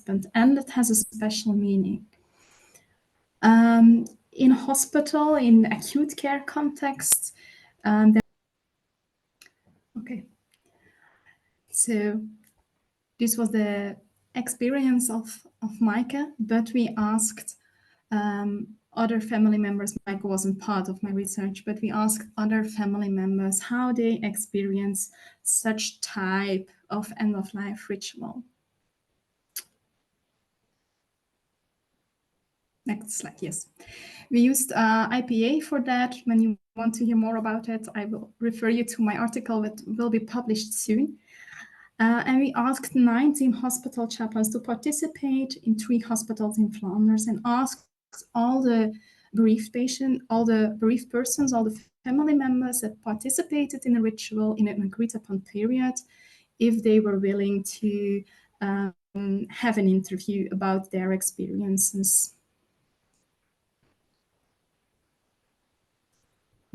participant, and it has a special meaning. In hospital, in acute care context, okay. So this was the experience of Maike, but we asked other family members. Maike wasn't part of my research, but we asked other family members how they experience such type of end-of-life ritual. Next slide, yes. We used IPA for that. When you want to hear more about it, I will refer you to my article that will be published soon. And we asked 19 hospital chaplains to participate in 3 hospitals in Flanders and asked all the bereaved patients, all the bereaved persons, all the family members that participated in a ritual in an agreed upon period, if they were willing to have an interview about their experiences.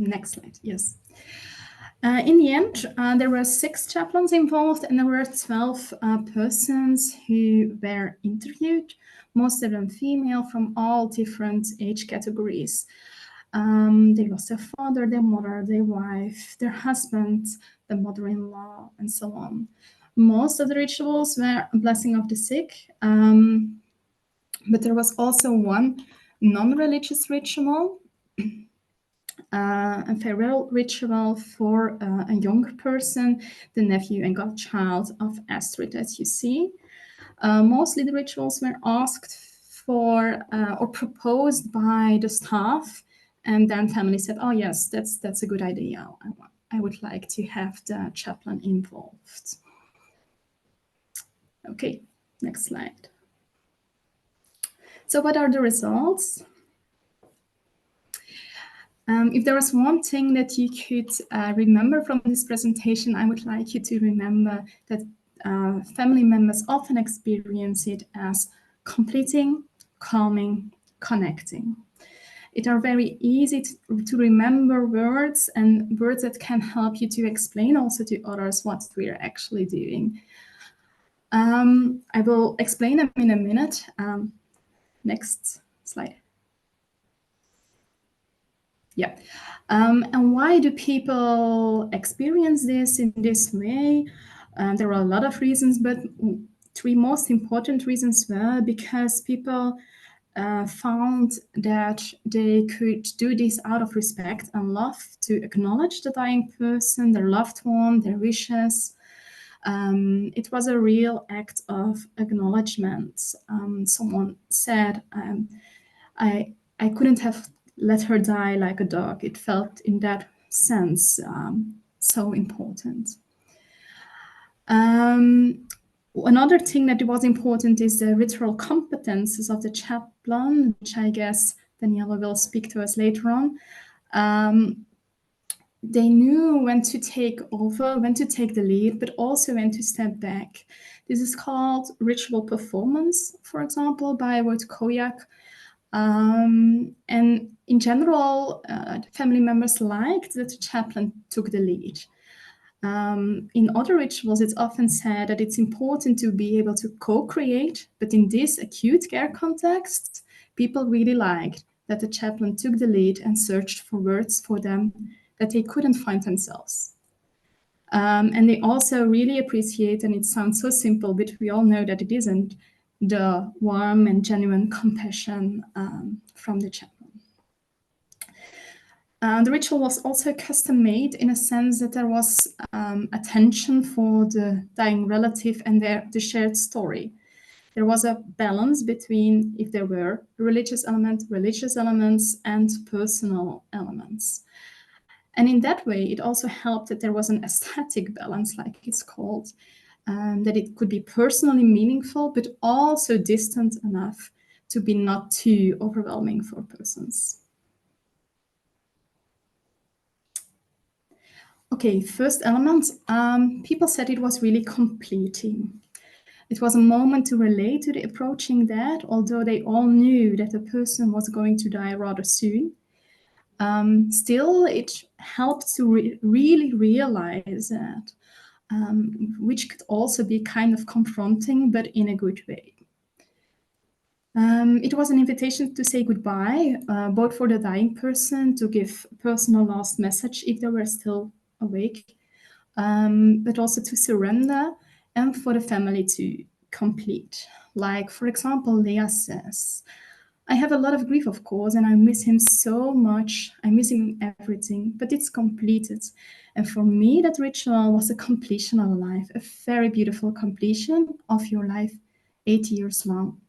Next slide, yes. In the end, there were 6 chaplains involved, and there were 12 persons who were interviewed, most of them female, from all different age categories. They lost their father, their mother, their wife, their husband, their mother-in-law, and so on. Most of the rituals were a blessing of the sick, but there was also one non-religious ritual, a farewell ritual for a younger person, the nephew and godchild of Astrid, as you see. Mostly the rituals were asked for or proposed by the staff, and then family said, oh yes, that's a good idea. I would like to have the chaplain involved. Okay, next slide. So what are the results? If there was one thing that you could remember from this presentation, I would like you to remember that family members often experience it as completing, calming, connecting. It are very easy to remember words, and words that can help you to explain also to others what we are actually doing. I will explain them in a minute. Next slide. Yeah. And why do people experience this in this way? There are a lot of reasons, but 3 most important reasons were because people found that they could do this out of respect and love, to acknowledge the dying person, their loved one, their wishes. It was a real act of acknowledgement. Someone said, I couldn't have let her die like a dog. It felt in that sense so important. Another thing that was important is the ritual competences of the chaplain, which I guess Danielle will speak to us later on. They knew when to take over, when to take the lead, but also when to step back. This is called ritual performance, for example, by Wout Koyak. And in general, family members liked that the chaplain took the lead. In other rituals, it's often said that it's important to be able to co-create, but in this acute care context, people really liked that the chaplain took the lead and searched for words for them that they couldn't find themselves. And they also really appreciate, and it sounds so simple, but we all know that it isn't, the warm and genuine compassion from the chaplain. The ritual was also custom-made in a sense that there was attention for the dying relative and the shared story. There was a balance between, if there were religious elements and personal elements. And in that way, it also helped that there was an aesthetic balance, like it's called, that it could be personally meaningful, but also distant enough to be not too overwhelming for persons. Okay, first element, people said it was really completing. It was a moment to relate to the approaching death, although they all knew that the person was going to die rather soon. Still, it helped to really realize that, which could also be kind of confronting, but in a good way. It was an invitation to say goodbye, both for the dying person to give a personal last message if they were still awake, but also to surrender and for the family to complete. Like, for example, Leah says, I have a lot of grief, of course, and I miss him so much. I miss him everything, but it's completed. And for me, that ritual was a completion of life, a very beautiful completion of your life, 8 years long.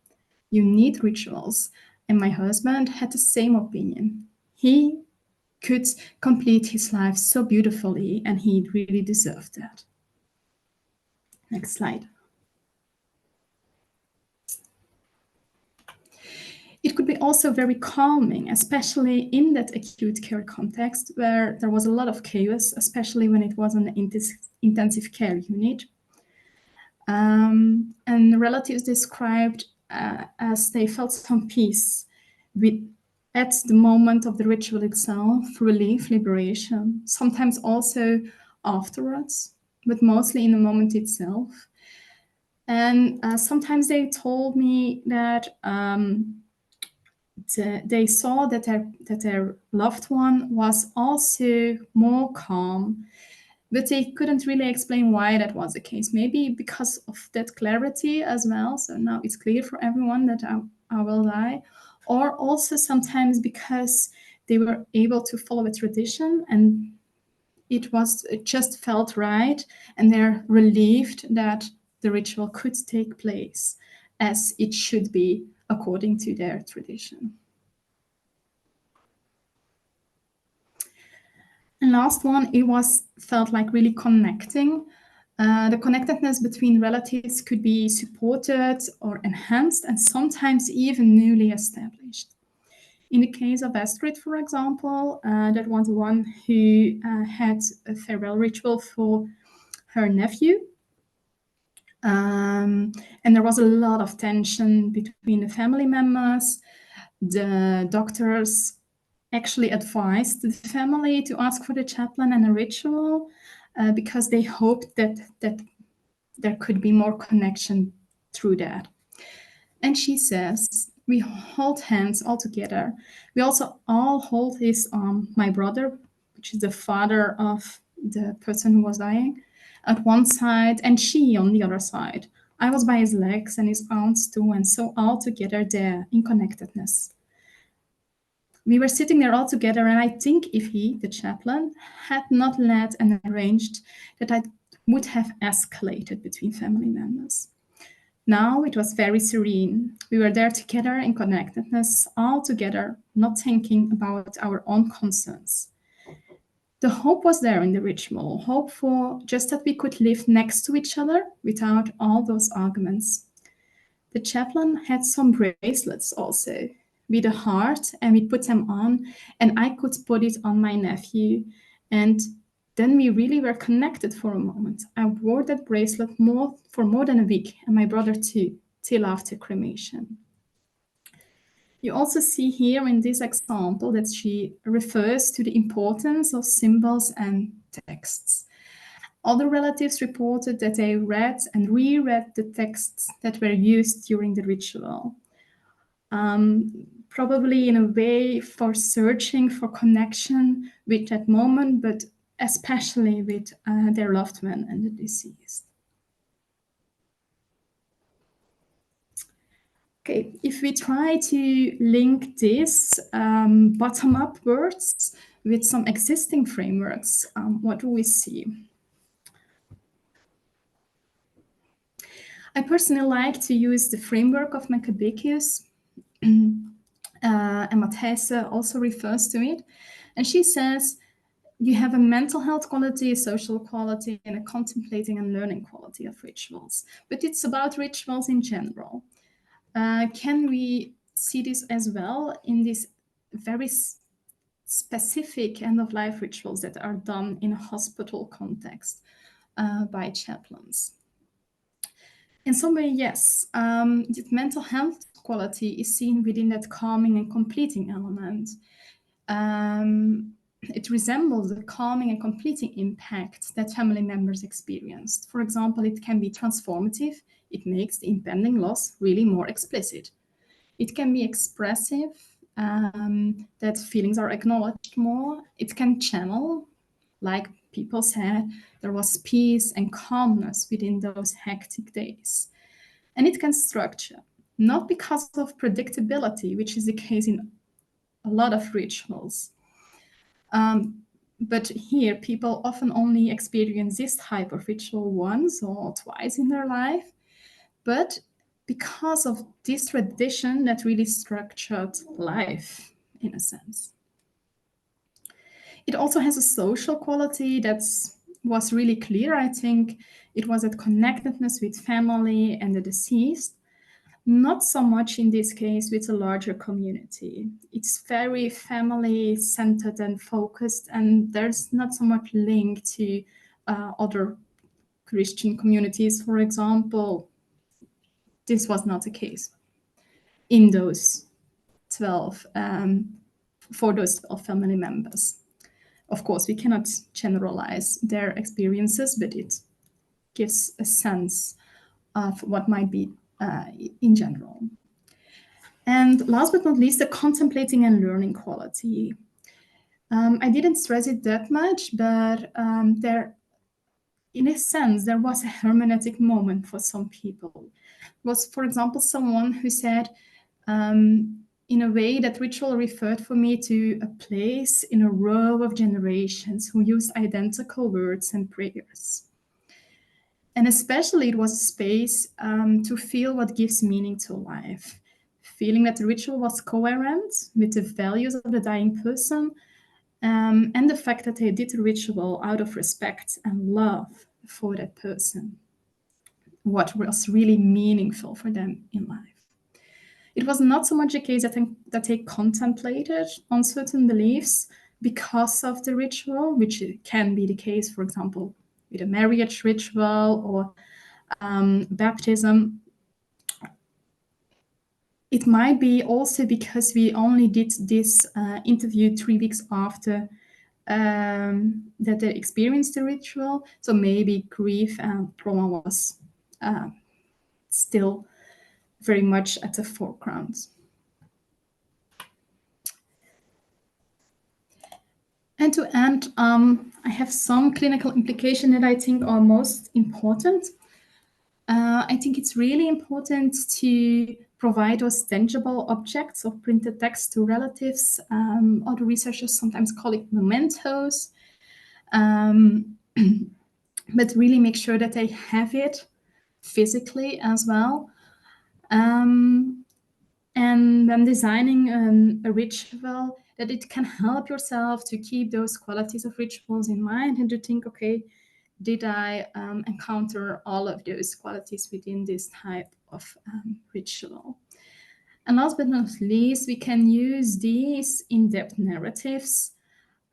You need rituals. And my husband had the same opinion. He could complete his life so beautifully, and he really deserved that. Next slide. It could be also very calming, especially in that acute care context where there was a lot of chaos, especially when it was an intensive care unit. And relatives described as they felt some peace at the moment of the ritual itself, relief, liberation, sometimes also afterwards, but mostly in the moment itself. And sometimes they told me that they saw that their loved one was also more calm, but they couldn't really explain why that was the case. Maybe because of that clarity as well. So now it's clear for everyone that I will die. Or also sometimes because they were able to follow a tradition and it just felt right, and they're relieved that the ritual could take place as it should be according to their tradition. And last one, it felt like really connecting. The connectedness between relatives could be supported or enhanced and sometimes even newly established. In the case of Astrid, for example, that was one who had a farewell ritual for her nephew. And there was a lot of tension between the family members. The doctors actually advised the family to ask for the chaplain and a ritual because they hoped that there could be more connection through that. And she says, we hold hands all together. We also all hold his my brother, which is the father of the person who was dying, at one side, and she on the other side. I was by his legs and his arms too, and so all together there in connectedness. We were sitting there all together, and I think if he, the chaplain, had not led and arranged, that I would have escalated between family members. Now it was very serene. We were there together in connectedness, all together, not thinking about our own concerns. The hope was there in the ritual, hope for just that we could live next to each other without all those arguments. The chaplain had some bracelets also with a heart, and we put them on, and I could put it on my nephew. And then we really were connected for a moment. I wore that bracelet for more than a week, and my brother too, till after cremation. You also see here in this example that she refers to the importance of symbols and texts. Other relatives reported that they read and reread the texts that were used during the ritual, probably in a way for searching for connection with that moment, but especially with their loved one and the deceased. Okay, if we try to link this bottom upwards with some existing frameworks, what do we see? I personally like to use the framework of Maccabeus, and Mathese also refers to it. And she says, you have a mental health quality, a social quality, and a contemplating and learning quality of rituals. But it's about rituals in general. Can we see this as well in these very specific end-of-life rituals that are done in a hospital context by chaplains? In some way, yes. The mental health quality is seen within that calming and completing element. It resembles the calming and completing impact that family members experienced. For example, it can be transformative. It makes the impending loss really more explicit. It can be expressive, that feelings are acknowledged more. It can channel, like people said, there was peace and calmness within those hectic days. And it can structure, not because of predictability, which is the case in a lot of rituals. But here, people often only experience this type of ritual once or twice in their life. But because of this tradition that really structured life, in a sense. It also has a social quality that was really clear, I think. It was that connectedness with family and the deceased, not so much in this case with a larger community. It's very family-centered and focused, and there's not so much link to other Christian communities, for example. This was not the case in those 12, for those 12 family members. Of course, we cannot generalize their experiences, but it gives a sense of what might be in general. And last but not least, the contemplating and learning quality. I didn't stress it that much, but in a sense, there was a hermeneutic moment for some people. It was, for example, someone who said, in a way, that ritual referred for me to a place in a row of generations who used identical words and prayers. And especially it was a space to feel what gives meaning to life, feeling that the ritual was coherent with the values of the dying person, and the fact that they did the ritual out of respect and love for that person, what was really meaningful for them in life. It was not so much a case that they contemplated on certain beliefs because of the ritual, which can be the case, for example, with a marriage ritual or baptism. It might be also because we only did this interview 3 weeks after that they experienced the ritual. So maybe grief and trauma was still very much at the foreground. And to end, I have some clinical implications that I think are most important. I think it's really important to provide those tangible objects of printed text to relatives. Other researchers sometimes call it mementos. But really make sure that they have it physically as well. And when designing a ritual, that it can help yourself to keep those qualities of rituals in mind and to think, okay, did I encounter all of those qualities within this type of ritual? And last but not least, we can use these in-depth narratives,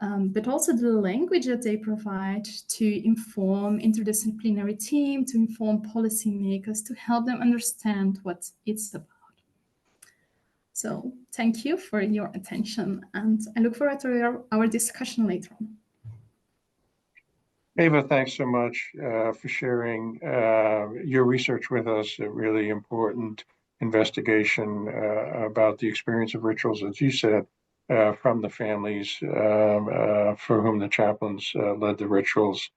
but also the language that they provide to inform interdisciplinary team, to inform policymakers, to help them understand what it's about. So thank you for your attention, and I look forward to our discussion later on. Eva, thanks so much for sharing your research with us, a really important investigation about the experience of rituals, as you said, from the families for whom the chaplains led the rituals.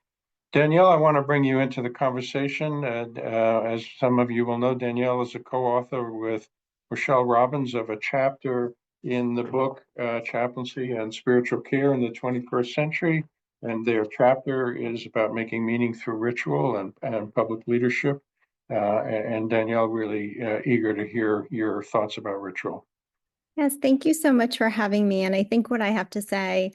Danielle, I want to bring you into the conversation. As some of you will know, Danielle is a co-author with Rochelle Robbins of a chapter in the book Chaplaincy and Spiritual Care in the 21st Century. And their chapter is about making meaning through ritual and public leadership. And Danielle, really eager to hear your thoughts about ritual. Yes, thank you so much for having me. And I think what I have to say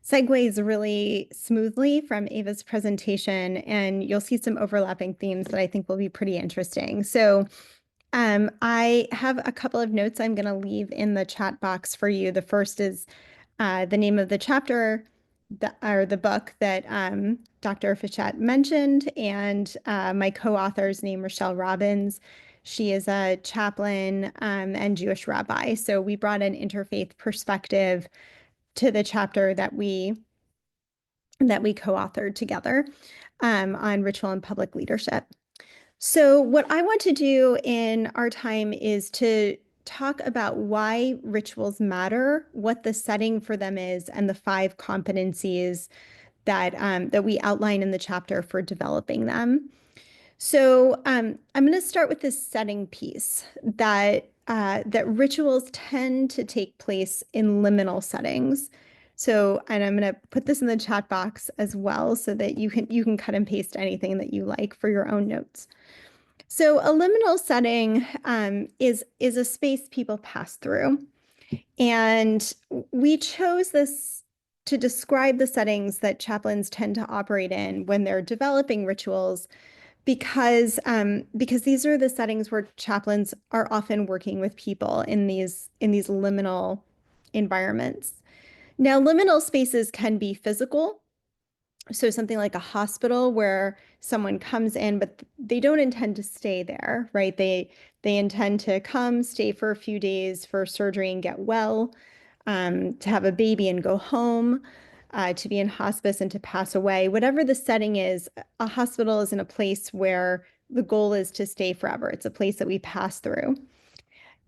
segues really smoothly from Eva's presentation, and you'll see some overlapping themes that I think will be pretty interesting. So I have a couple of notes I'm going to leave in the chat box for you. The first is the name of the chapter, or the book that Dr. Fitchett mentioned, and my co-author's name, Rochelle Robbins. She is a chaplain and Jewish rabbi. So we brought an interfaith perspective to the chapter that we co-authored together on ritual and public leadership. So what I want to do in our time is to talk about why rituals matter, what the setting for them is, and the 5 competencies that, that we outline in the chapter for developing them. So I'm going to start with this setting piece that that rituals tend to take place in liminal settings. So, and I'm going to put this in the chat box as well so that you can cut and paste anything that you like for your own notes. So a liminal setting is a space people pass through. And we chose this to describe the settings that chaplains tend to operate in when they're developing rituals, because these are the settings where chaplains are often working with people in these liminal environments. Now, liminal spaces can be physical. So something like a hospital where someone comes in, but they don't intend to stay there, right? They intend to come, stay for a few days for surgery and get well, to have a baby and go home, to be in hospice and to pass away. Whatever the setting is, a hospital isn't a place where the goal is to stay forever. It's a place that we pass through.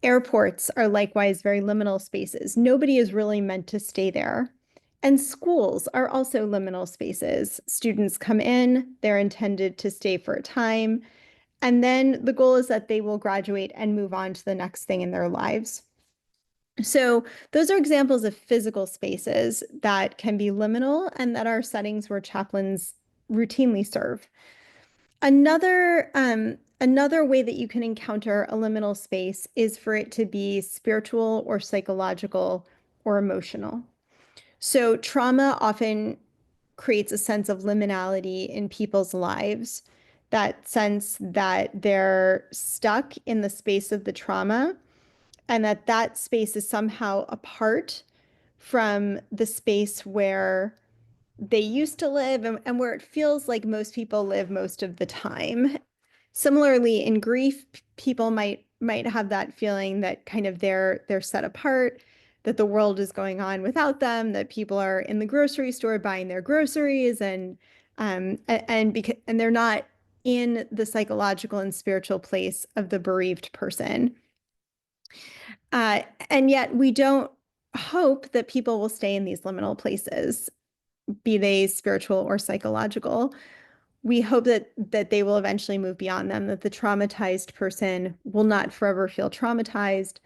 Airports are likewise very liminal spaces. Nobody is really meant to stay there. And schools are also liminal spaces. Students come in, they're intended to stay for a time, and then the goal is that they will graduate and move on to the next thing in their lives. So those are examples of physical spaces that can be liminal and that are settings where chaplains routinely serve. Another way that you can encounter a liminal space is for it to be spiritual or psychological or emotional. So trauma often creates a sense of liminality in people's lives, that sense that they're stuck in the space of the trauma and that space is somehow apart from the space where they used to live and where it feels like most people live most of the time. Similarly, in grief, people might have that feeling that kind of they're set apart, that the world is going on without them, that people are in the grocery store buying their groceries, and they're not in the psychological and spiritual place of the bereaved person. And yet we don't hope that people will stay in these liminal places, be they spiritual or psychological. We hope that they will eventually move beyond them, that the traumatized person will not forever feel traumatized,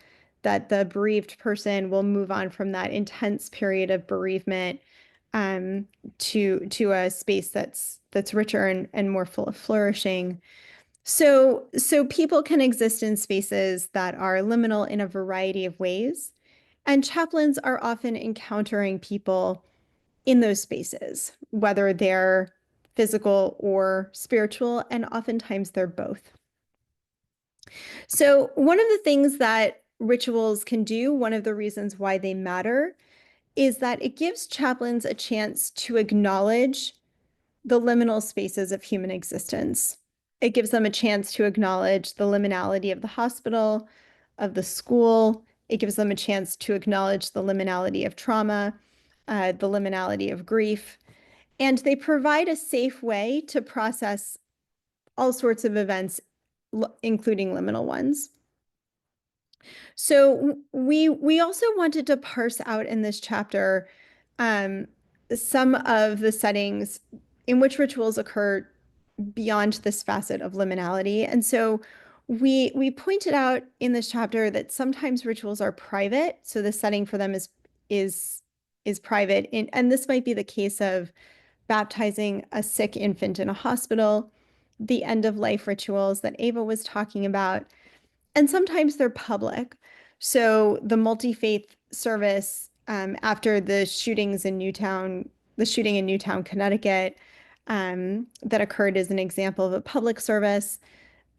that the bereaved person will move on from that intense period of bereavement to a space that's richer and more full of flourishing. So people can exist in spaces that are liminal in a variety of ways, and chaplains are often encountering people in those spaces, whether they're physical or spiritual, and oftentimes they're both. So one of the things that rituals can do, one of the reasons why they matter, is that it gives chaplains a chance to acknowledge the liminal spaces of human existence. It gives them a chance to acknowledge the liminality of the hospital, of the school. It gives them a chance to acknowledge the liminality of trauma, the liminality of grief. And they provide a safe way to process all sorts of events, including liminal ones. So we also wanted to parse out in this chapter some of the settings in which rituals occur beyond this facet of liminality. And so we pointed out in this chapter that sometimes rituals are private. So the setting for them is private. And this might be the case of baptizing a sick infant in a hospital, the end of life rituals that Ava was talking about. And sometimes they're public. So the multi-faith service after the shooting in Newtown, Connecticut, that occurred as an example of a public service.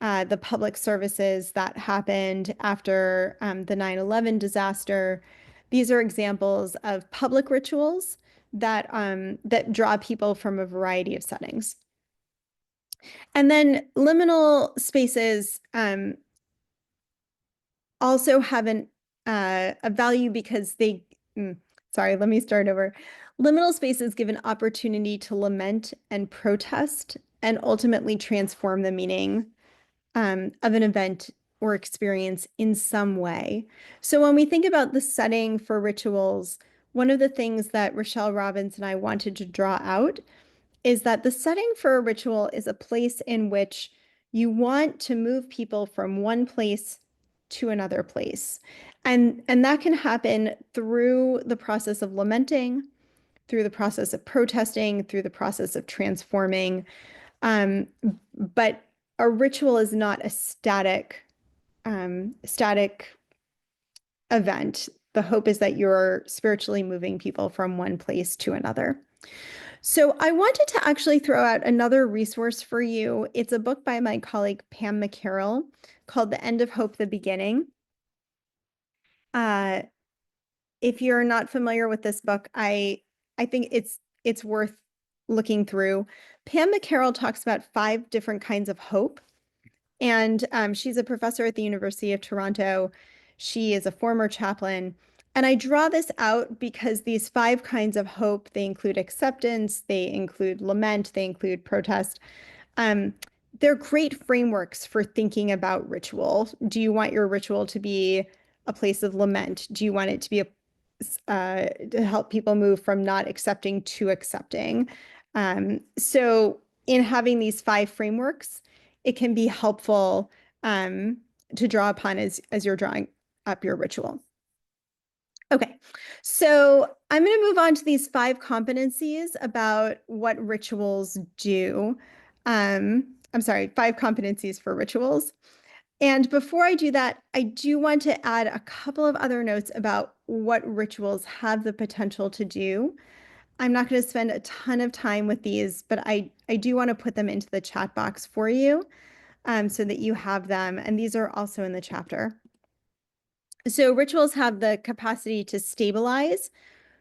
The public services that happened after the 9/11 disaster. These are examples of public rituals that draw people from a variety of settings. And then liminal spaces also have a value because sorry, let me start over. Liminal spaces give an opportunity to lament and protest and ultimately transform the meaning of an event or experience in some way. So when we think about the setting for rituals, one of the things that Rochelle Robbins and I wanted to draw out is that the setting for a ritual is a place in which you want to move people from one place to another place. And that can happen through the process of lamenting, through the process of protesting, through the process of transforming. But a ritual is not a static event. The hope is that you're spiritually moving people from one place to another. So I wanted to actually throw out another resource for you. It's a book by my colleague Pam McCarroll called The End of Hope, the Beginning. If you're not familiar with this book, I think it's worth looking through. Pam McCarroll talks about 5 different kinds of hope. And she's a professor at the University of Toronto. She is a former chaplain. And I draw this out because these 5 kinds of hope, they include acceptance, they include lament, they include protest. They're great frameworks for thinking about ritual. Do you want your ritual to be a place of lament? Do you want it to be to help people move from not accepting to accepting? So in having these 5 frameworks, it can be helpful to draw upon as you're drawing up your ritual. Okay, so I'm going to move on to these 5 competencies about what rituals do. I'm sorry, 5 competencies for rituals. And before I do that, I do want to add a couple of other notes about what rituals have the potential to do. I'm not going to spend a ton of time with these, but I do want to put them into the chat box for you so that you have them. And these are also in the chapter. So rituals have the capacity to stabilize.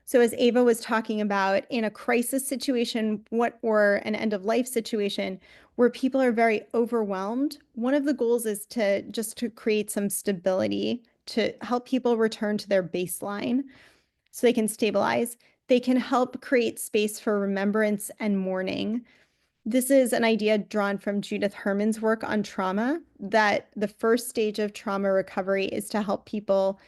So as Ava was talking about, in a crisis situation, or an end of life situation where people are very overwhelmed, one of the goals is to create some stability, to help people return to their baseline so they can stabilize. They can help create space for remembrance and mourning. This is an idea drawn from Judith Herman's work on trauma, that the first stage of trauma recovery is to help people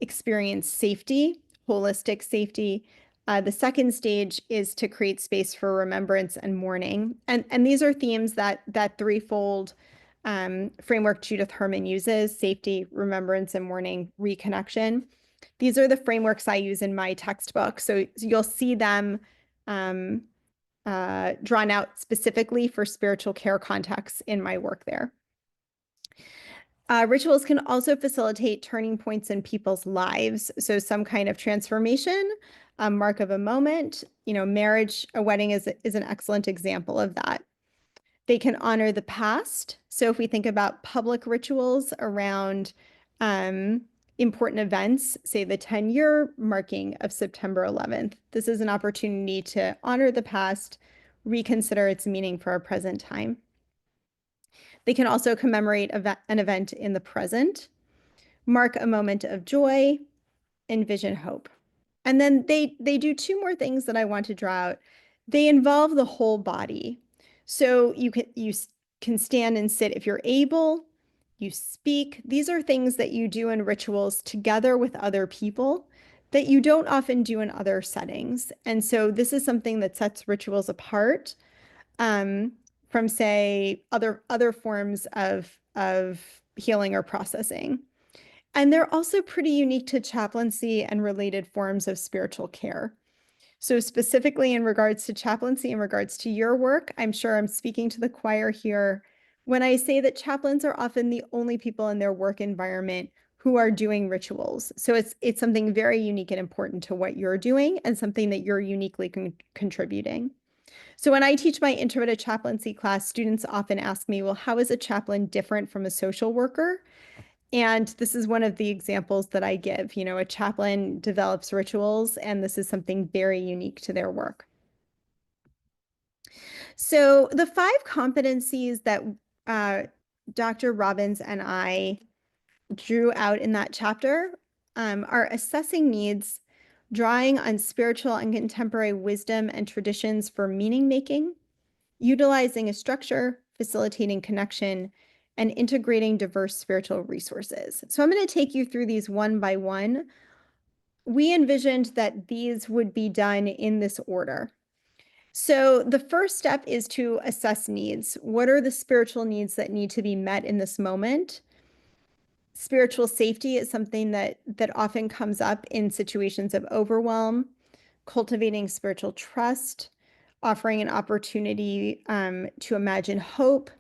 experience safety, holistic safety. The second stage is to create space for remembrance and mourning. And these are themes that threefold framework Judith Herman uses: safety, remembrance, and mourning, reconnection. These are the frameworks I use in my textbook. So you'll see them drawn out specifically for spiritual care contexts in my work there. Rituals can also facilitate turning points in people's lives. So some kind of transformation, a mark of a moment, marriage, a wedding is an excellent example of that. They can honor the past. So if we think about public rituals around important events, say the 10-year marking of September 11th, this is an opportunity to honor the past, reconsider its meaning for our present time. They can also commemorate an event in the present, mark a moment of joy, envision hope. And then they do 2 more things that I want to draw out. They involve the whole body. So you can stand and sit if you're able, you speak. These are things that you do in rituals together with other people that you don't often do in other settings. And so this is something that sets rituals apart from, say, other forms of healing or processing. And they're also pretty unique to chaplaincy and related forms of spiritual care. So specifically in regards to chaplaincy, in regards to your work, I'm sure I'm speaking to the choir here when I say that chaplains are often the only people in their work environment who are doing rituals. So it's something very unique and important to what you're doing and something that you're uniquely contributing. So when I teach my Intro to Chaplaincy class, students often ask me, well, how is a chaplain different from a social worker? And this is one of the examples that I give. A chaplain develops rituals, and this is something very unique to their work. So the 5 competencies that Dr. Robbins and I drew out in that chapter are assessing needs, drawing on spiritual and contemporary wisdom and traditions for meaning making, utilizing a structure, facilitating connection, and integrating diverse spiritual resources. So I'm going to take you through these one by one. We envisioned that these would be done in this order. So the first step is to assess needs. What are the spiritual needs that need to be met in this moment? Spiritual safety is something that often comes up in situations of overwhelm. Cultivating spiritual trust, offering an opportunity to imagine hope,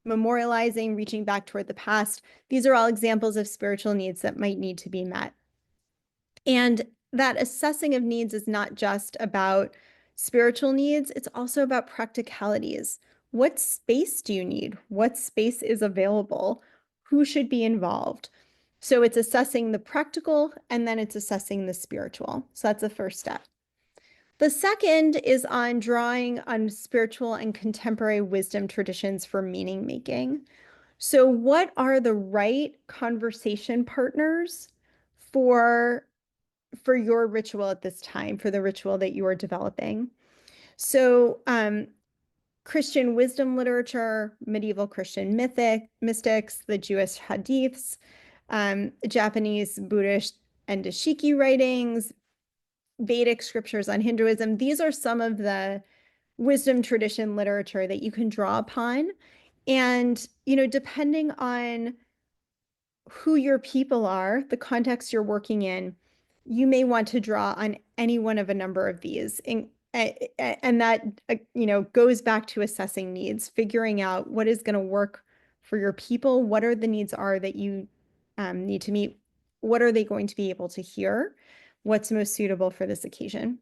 memorializing, reaching back toward the past. These are all examples of spiritual needs that might need to be met. And that assessing of needs is not just about spiritual needs, it's also about practicalities. What space do you need? What space is available? Who should be involved? So it's assessing the practical and then it's assessing the spiritual. So that's the first step. The second is on drawing on spiritual and contemporary wisdom traditions for meaning making. So what are the right conversation partners for your ritual at this time, for the ritual that you are developing? So Christian wisdom literature, medieval Christian mystics, the Jewish hadiths, Japanese Buddhist and Dashiki writings, Vedic scriptures on Hinduism. These are some of the wisdom tradition literature that you can draw upon. And, depending on who your people are, the context you're working in, you may want to draw on any one of a number of these. And that, goes back to assessing needs, figuring out what is going to work for your people, what are the needs are that you need to meet, what are they going to be able to hear, what's most suitable for this occasion.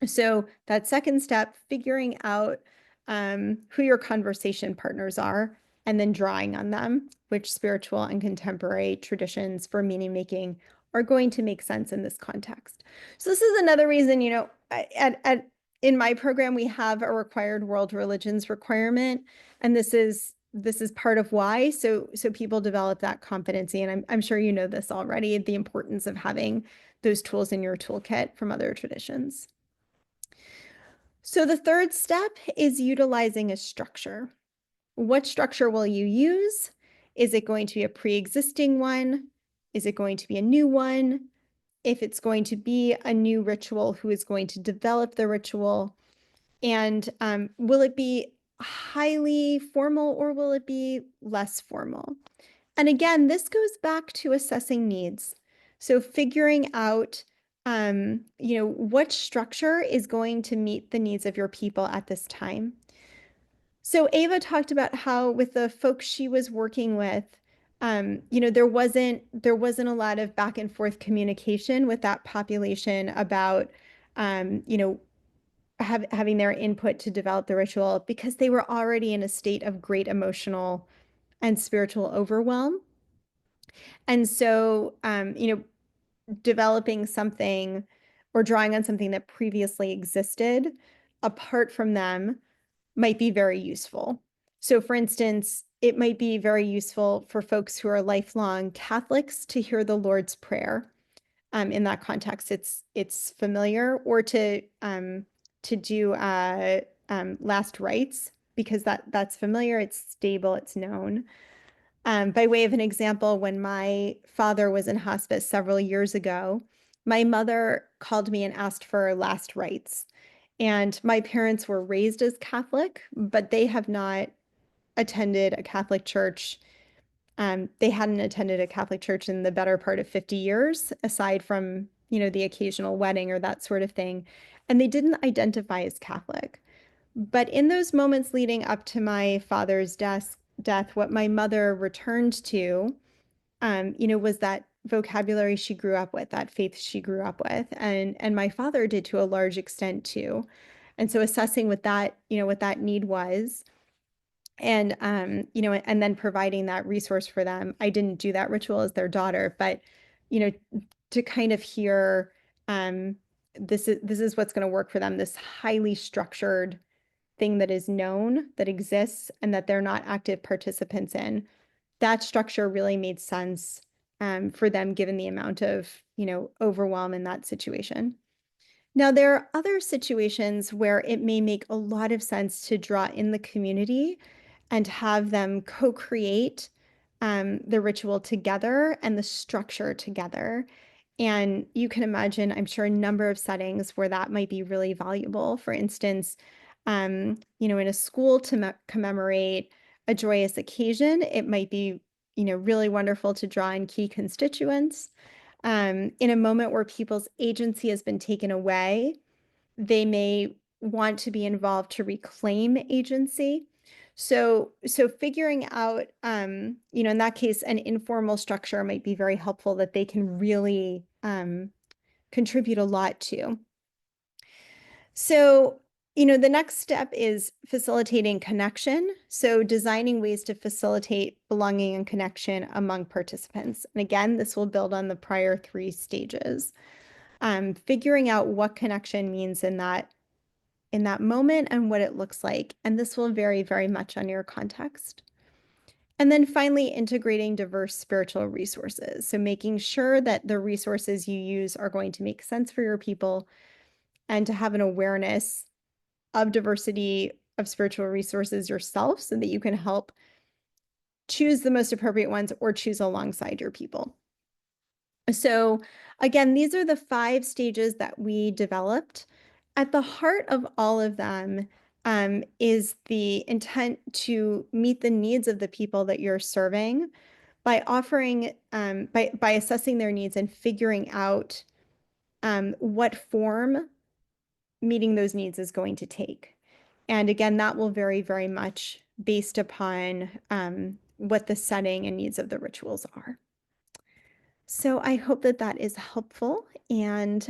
So that second step, figuring out who your conversation partners are, and then drawing on them, which spiritual and contemporary traditions for meaning making are going to make sense in this context. So this is another reason, in my program, we have a required world religions requirement, and this is part of why. So people develop that competency, and I'm sure you know this already, the importance of having those tools in your toolkit from other traditions. So the third step is utilizing a structure. What structure will you use? Is it going to be a pre-existing one? Is it going to be a new one? If it's going to be a new ritual, who is going to develop the ritual? And will it be highly formal or will it be less formal? And again, this goes back to assessing needs. So figuring out what structure is going to meet the needs of your people at this time. So Ava talked about how with the folks she was working with, there wasn't a lot of back and forth communication with that population about, having their input to develop the ritual because they were already in a state of great emotional and spiritual overwhelm. And so, developing something or drawing on something that previously existed apart from them might be very useful. So for instance, it might be very useful for folks who are lifelong Catholics to hear the Lord's Prayer. In that context, it's familiar, or to do last rites because that's familiar, it's stable, it's known. By way of an example, when my father was in hospice several years ago, my mother called me and asked for last rites. And my parents were raised as Catholic, but they have not attended a Catholic church. They hadn't attended a Catholic church in the better part of 50 years, aside from, the occasional wedding or that sort of thing. And they didn't identify as Catholic. But in those moments leading up to my father's death, what my mother returned to, was that vocabulary she grew up with, that faith she grew up with, and my father did to a large extent too. And so assessing what that need was, and and then providing that resource for them. I didn't do that ritual as their daughter, but to kind of hear this is what's going to work for them, this highly structured thing that is known, that exists, and that they're not active participants in. That structure really made sense for them, given the amount of, overwhelm in that situation. Now, there are other situations where it may make a lot of sense to draw in the community and have them co-create the ritual together and the structure together. And you can imagine, I'm sure, a number of settings where that might be really valuable. For instance, in a school to commemorate a joyous occasion, it might be, really wonderful to draw in key constituents. In a moment where people's agency has been taken away, they may want to be involved to reclaim agency. So figuring out, in that case, an informal structure might be very helpful that they can really contribute a lot to. So, the next step is facilitating connection. So designing ways to facilitate belonging and connection among participants. And again, this will build on the prior 3 stages. Figuring out what connection means in that moment and what it looks like. And this will vary very much on your context. And then finally, integrating diverse spiritual resources. So making sure that the resources you use are going to make sense for your people and to have an awareness of diversity of spiritual resources yourself so that you can help choose the most appropriate ones or choose alongside your people. So again, these are the 5 stages that we developed. At the heart of all of them is the intent to meet the needs of the people that you're serving by offering, by assessing their needs and figuring out what form meeting those needs is going to take. And again, that will vary very much based upon what the setting and needs of the rituals are. So I hope that that is helpful. And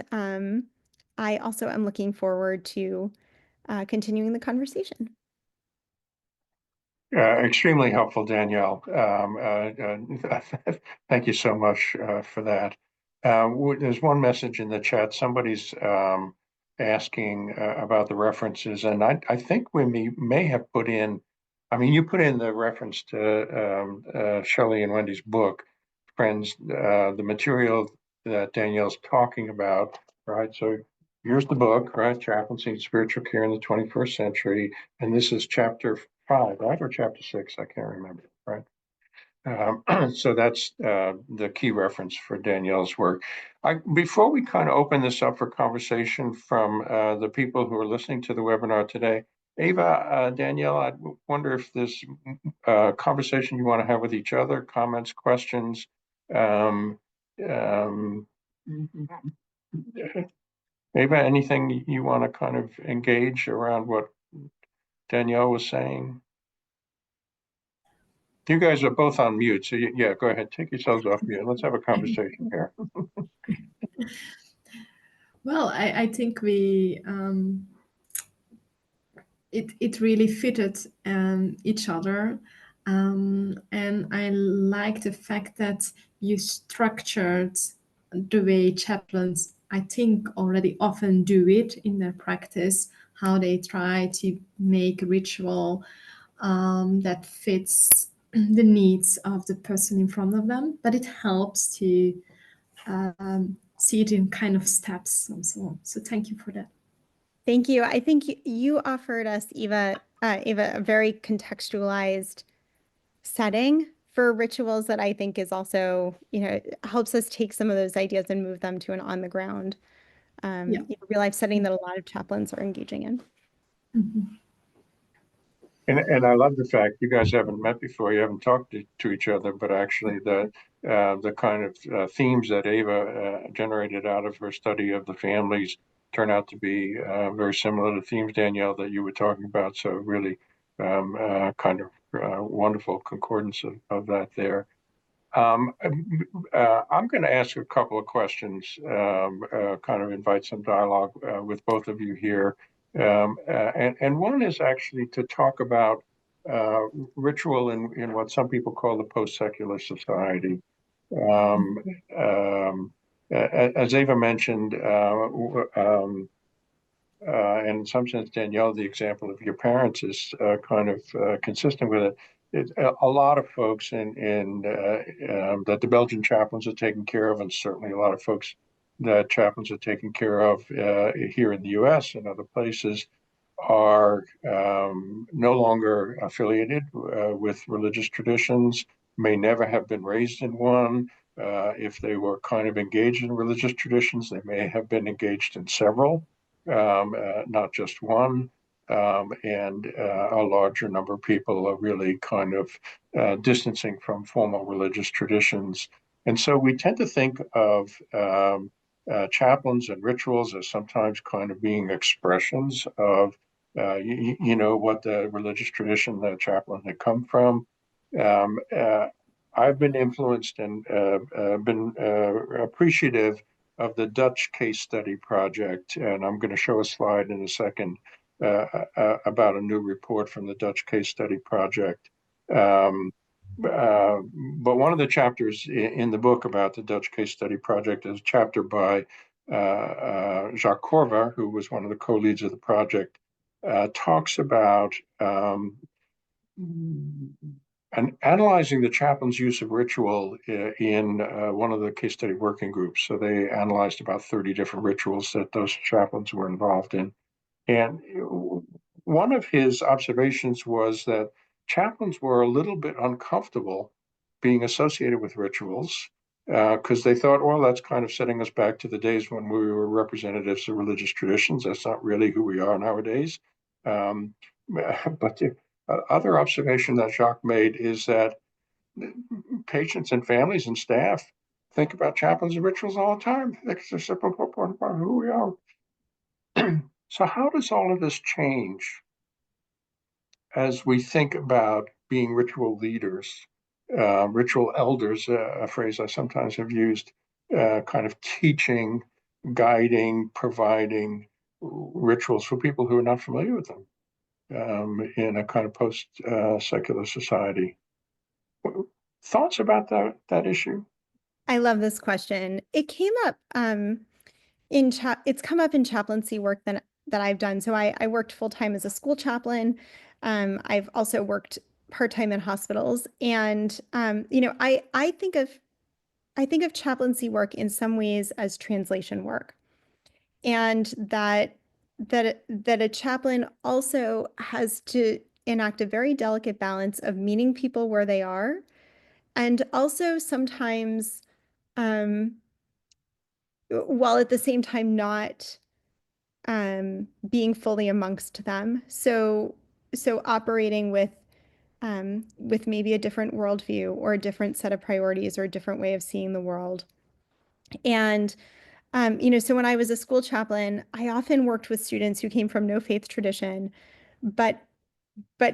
I also am looking forward to continuing the conversation. Extremely helpful, Danielle. Thank you so much for that. There's one message in the chat. Somebody's asking about the references, and I think we may have put in, you put in the reference to Shelley and Wendy's book, Friends, the material that Danielle's talking about, right? So here's the book, right? Chaplaincy and Spiritual Care in the 21st Century. And this is chapter 5, right? Or chapter 6, I can't remember, right? So that's the key reference for Danielle's work. Before we kind of open this up for conversation from the people who are listening to the webinar today, Ava, Danielle, I wonder if there's conversation you want to have with each other, comments, questions. Ava, anything you want to kind of engage around what Danielle was saying? You guys are both on mute, so yeah, go ahead. Take yourselves off mute. Let's have a conversation here. Well, I think we it really fitted each other, and I like the fact that you structured the way chaplains, I think, already often do it in their practice, how they try to make ritual that fits the needs of the person in front of them, but it helps to see it in kind of steps and so on. So thank you for that. Thank you. I think you offered us, Eva, a very contextualized setting for rituals that I think is also, helps us take some of those ideas and move them to an on the ground, real life setting that a lot of chaplains are engaging in. Mm-hmm. And I love the fact you guys haven't met before, you haven't talked to each other, but actually the kind of themes that Ava generated out of her study of the families turn out to be very similar to themes, Danielle, that you were talking about. So really kind of wonderful concordance of that there. I'm going to ask a couple of questions, kind of invite some dialogue with both of you here. And one is actually to talk about ritual in what some people call the post-secular society. As Ava mentioned, and in some sense, Danielle, the example of your parents is kind of consistent with it. A lot of folks that the Belgian chaplains are taking care of, and certainly a lot of folks that chaplains are taking care of here in the U.S. and other places, are no longer affiliated with religious traditions, may never have been raised in one. If they were kind of engaged in religious traditions, they may have been engaged in several, not just one. And a larger number of people are really kind of distancing from formal religious traditions. And so we tend to think of chaplains and rituals as sometimes kind of being expressions of, what the religious tradition the chaplain had come from. I've been influenced and been appreciative of the Dutch case study project, and I'm going to show a slide in a second about a new report from the Dutch case study project. But one of the chapters in the book about the Dutch case study project is a chapter by Jacques Corver, who was one of the co-leads of the project, talks about and analyzing the chaplain's use of ritual in one of the case study working groups. So they analyzed about 30 different rituals that those chaplains were involved in. And one of his observations was that chaplains were a little bit uncomfortable being associated with rituals because they thought, well, that's kind of setting us back to the days when we were representatives of religious traditions. That's not really who we are nowadays. But the other observation that Jacques made is that patients and families and staff think about chaplains and rituals all the time. It's a simple part of who we are. So how does all of this change as we think about being ritual leaders, ritual elders, a phrase I sometimes have used, kind of teaching, guiding, providing rituals for people who are not familiar with them in a kind of post-secular society? Thoughts about that issue? I love this question. It came up it's come up in chaplaincy work that I've done. So I worked full-time as a school chaplain. I've also worked part-time in hospitals. And I think of chaplaincy work in some ways as translation work. And that a chaplain also has to enact a very delicate balance of meeting people where they are, and also sometimes while at the same time not being fully amongst them. So operating with maybe a different worldview or a different set of priorities or a different way of seeing the world. And so when I was a school chaplain, I often worked with students who came from no faith tradition, but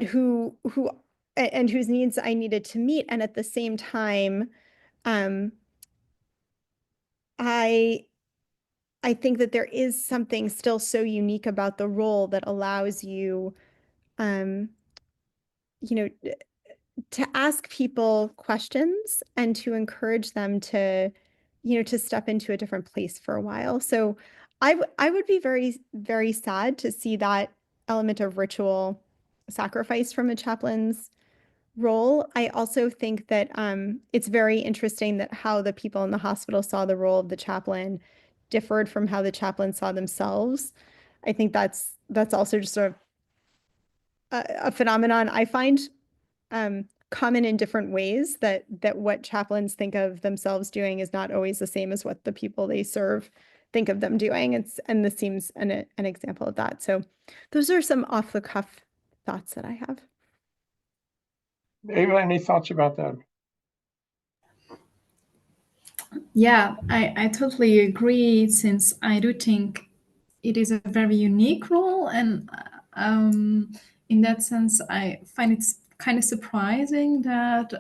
who and whose needs I needed to meet. And at the same time, I think that there is something still so unique about the role that allows you, to ask people questions and to encourage them to, to step into a different place for a while. So I would be very, very sad to see that element of ritual sacrificed from a chaplain's role. I also think that it's very interesting that how the people in the hospital saw the role of the chaplain differed from how the chaplain saw themselves. I think that's also just sort of a phenomenon I find common in different ways, that what chaplains think of themselves doing is not always the same as what the people they serve think of them doing. And this seems an example of that. So those are some off the cuff thoughts that I have. Ava, any thoughts about that? Yeah, I totally agree, since I do think it is a very unique role. And in that sense, I find it kind of surprising that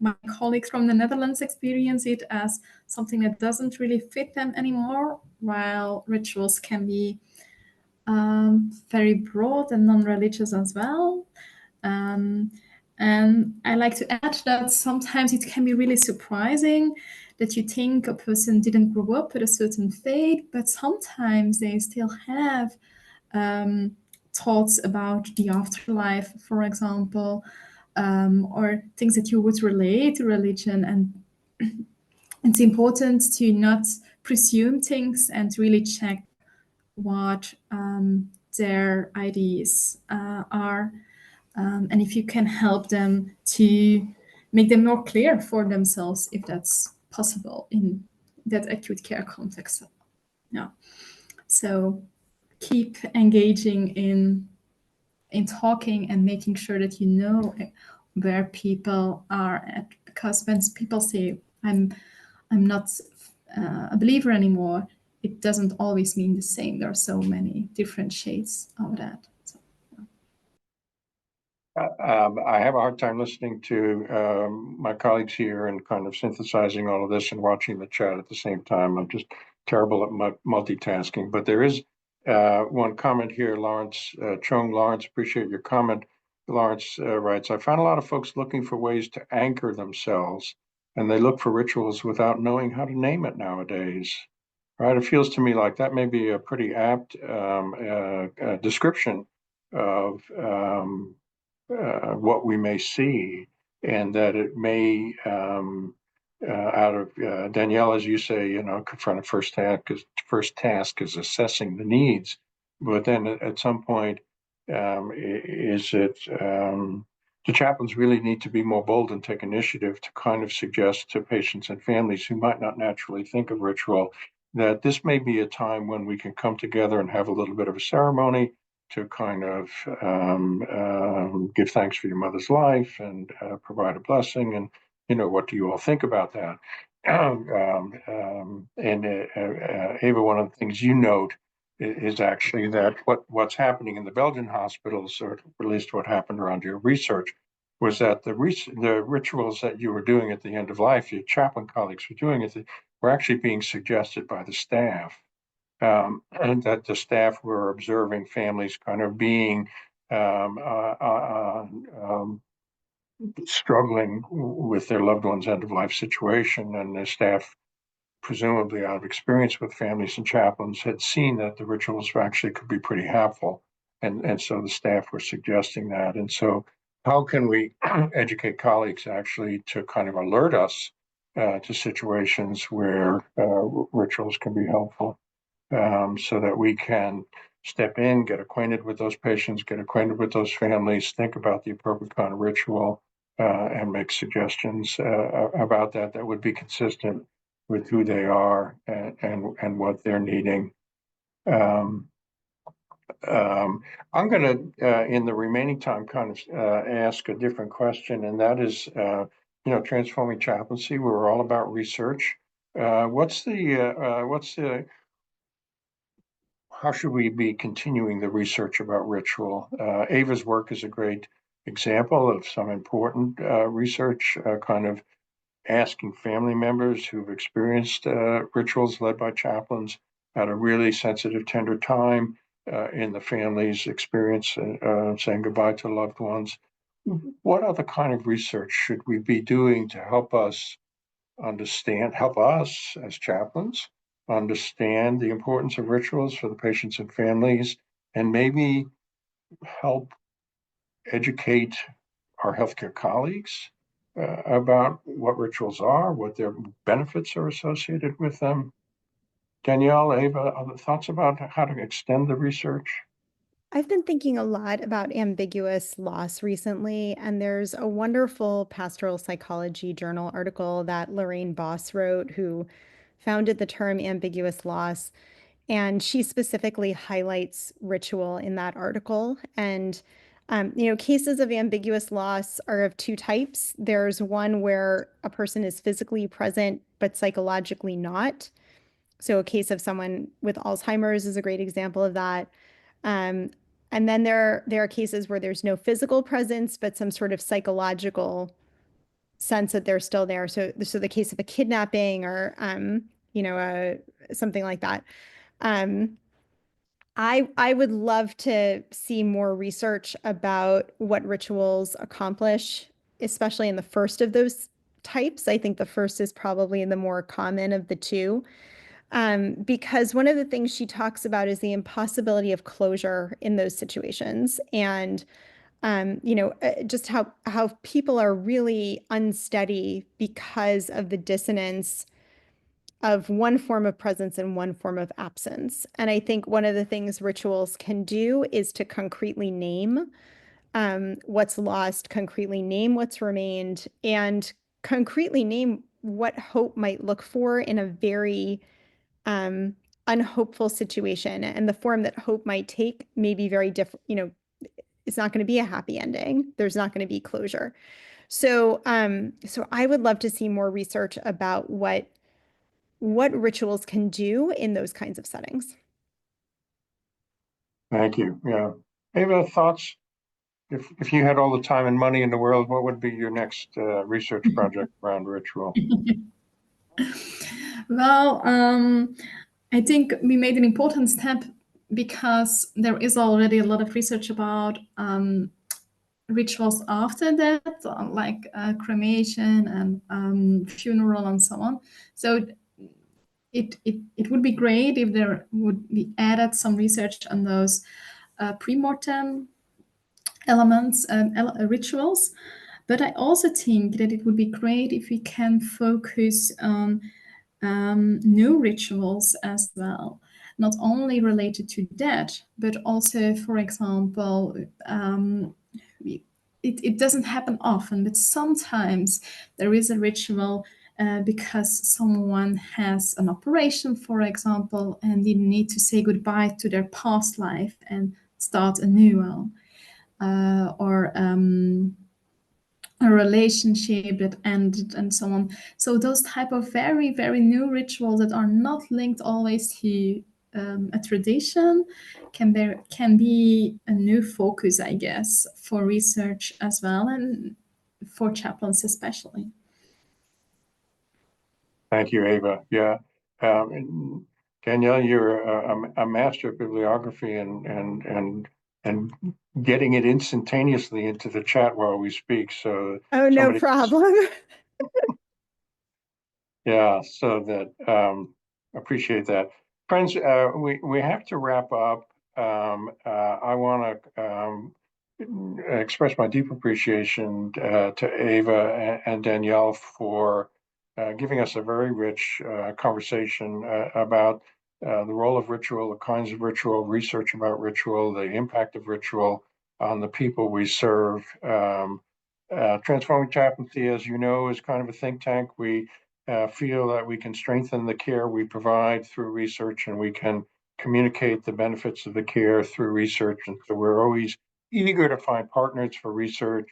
my colleagues from the Netherlands experience it as something that doesn't really fit them anymore, while rituals can be very broad and non-religious as well. And I like to add that sometimes it can be really surprising that you think a person didn't grow up with a certain faith, but sometimes they still have thoughts about the afterlife, for example, or things that you would relate to religion. And it's important to not presume things and really check what their ideas are, and if you can help them to make them more clear for themselves, if that's possible in that acute care context. Yeah. So keep engaging in talking and making sure that you know where people are at, because when people say I'm not a believer anymore, it doesn't always mean the same. There are so many different shades of that. So, I have a hard time listening to my colleagues here and kind of synthesizing all of this and watching the chat at the same time. I'm just terrible at multitasking. But there is one comment here, Lawrence Chung. Lawrence, appreciate your comment. Lawrence writes, I find a lot of folks looking for ways to anchor themselves, and they look for rituals without knowing how to name it nowadays. Right? It feels to me like that may be a pretty apt description of what we may see, and that it may, out of Danielle, as you say, confront a first task is assessing the needs, but then at some point, is it the chaplains really need to be more bold and take initiative to kind of suggest to patients and families who might not naturally think of ritual that this may be a time when we can come together and have a little bit of a ceremony to kind of give thanks for your mother's life and provide a blessing. And, what do you all think about that? Ava, one of the things you note is actually that what's happening in the Belgian hospitals, or at least what happened around your research, was that the rituals that you were doing at the end of life, your chaplain colleagues were doing were actually being suggested by the staff. And that the staff were observing families kind of being struggling with their loved one's end-of-life situation, and the staff, presumably out of experience with families and chaplains, had seen that the rituals actually could be pretty helpful, and so the staff were suggesting that. And so how can we educate colleagues actually to kind of alert us to situations where rituals can be helpful? So that we can step in, get acquainted with those patients, get acquainted with those families, think about the appropriate kind of ritual, and make suggestions about that would be consistent with who they are and what they're needing. I'm going to, in the remaining time, kind of ask a different question, and that is, transforming chaplaincy. We're all about research. How should we be continuing the research about ritual? Ava's work is a great example of some important research, kind of asking family members who've experienced rituals led by chaplains at a really sensitive, tender time in the family's experience, saying goodbye to loved ones. What other kind of research should we be doing to help us as chaplains understand the importance of rituals for the patients and families, and maybe help educate our healthcare colleagues about what rituals are, what their benefits are associated with them? Danielle, Ava, other thoughts about how to extend the research? I've been thinking a lot about ambiguous loss recently, and there's a wonderful pastoral psychology journal article that Lorraine Boss wrote, who founded the term ambiguous loss. And she specifically highlights ritual in that article. And, cases of ambiguous loss are of two types. There's one where a person is physically present, but psychologically not. So a case of someone with Alzheimer's is a great example of that. And then there are cases where there's no physical presence, but some sort of psychological sense that they're still there. So the case of a kidnapping or, something like that. I would love to see more research about what rituals accomplish, especially in the first of those types. I think the first is probably the more common of the two. Because one of the things she talks about is the impossibility of closure in those situations, and just how people are really unsteady because of the dissonance of one form of presence and one form of absence. And I think one of the things rituals can do is to concretely name what's lost, concretely name what's remained, and concretely name what hope might look for in a very unhopeful situation. And the form that hope might take may be very different. It's not going to be a happy ending. There's not going to be closure. So I would love to see more research about what rituals can do in those kinds of settings. Thank you. Yeah. Ava, thoughts? If you had all the time and money in the world, what would be your next research project around ritual? Well, I think we made an important step because there is already a lot of research about rituals after death, like cremation and funeral and so on. So it would be great if there would be added some research on those pre-mortem elements, rituals. But I also think that it would be great if we can focus on new rituals as well, not only related to death, but also, for example, it doesn't happen often, but sometimes there is a ritual because someone has an operation, for example, and they need to say goodbye to their past life and start a new one. Or a relationship that ended and so on. So those type of very, very new rituals that are not linked always to a tradition can be a new focus, I guess, for research as well, and for chaplains especially. Thank you, Ava. Yeah. Danielle, you're a master of bibliography and getting it instantaneously into the chat while we speak. So no problem. Yeah, so that appreciate that. Friends, we have to wrap up. I want to express my deep appreciation to Ava and Danielle for giving us a very rich conversation about the role of ritual, the kinds of ritual, research about ritual, the impact of ritual on the people we serve. Transforming Chaplaincy, as you know, is kind of a think tank. We feel that we can strengthen the care we provide through research, and we can communicate the benefits of the care through research. And so we're always eager to find partners for research.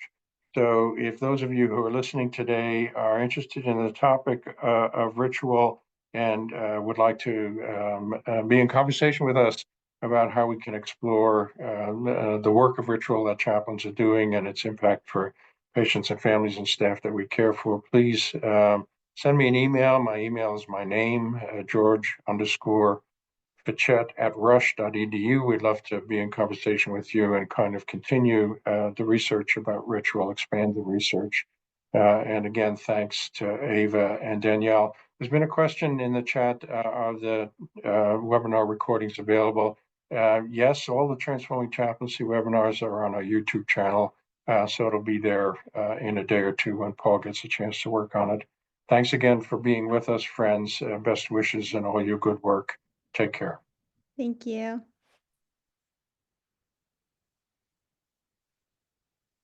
So if those of you who are listening today are interested in the topic of ritual and would like to be in conversation with us about how we can explore the work of ritual that chaplains are doing and its impact for patients and families and staff that we care for, please send me an email. My email is my name, George_Fitchett@rush.edu. We'd love to be in conversation with you and kind of continue the research about ritual, expand the research. And again, thanks to Ava and Danielle. There's been a question in the chat, are the webinar recordings available? Yes, all the Transforming Chaplaincy webinars are on our YouTube channel. So it'll be there in a day or two when Paul gets a chance to work on it. Thanks again for being with us, friends. Best wishes and all your good work. Take care. Thank you.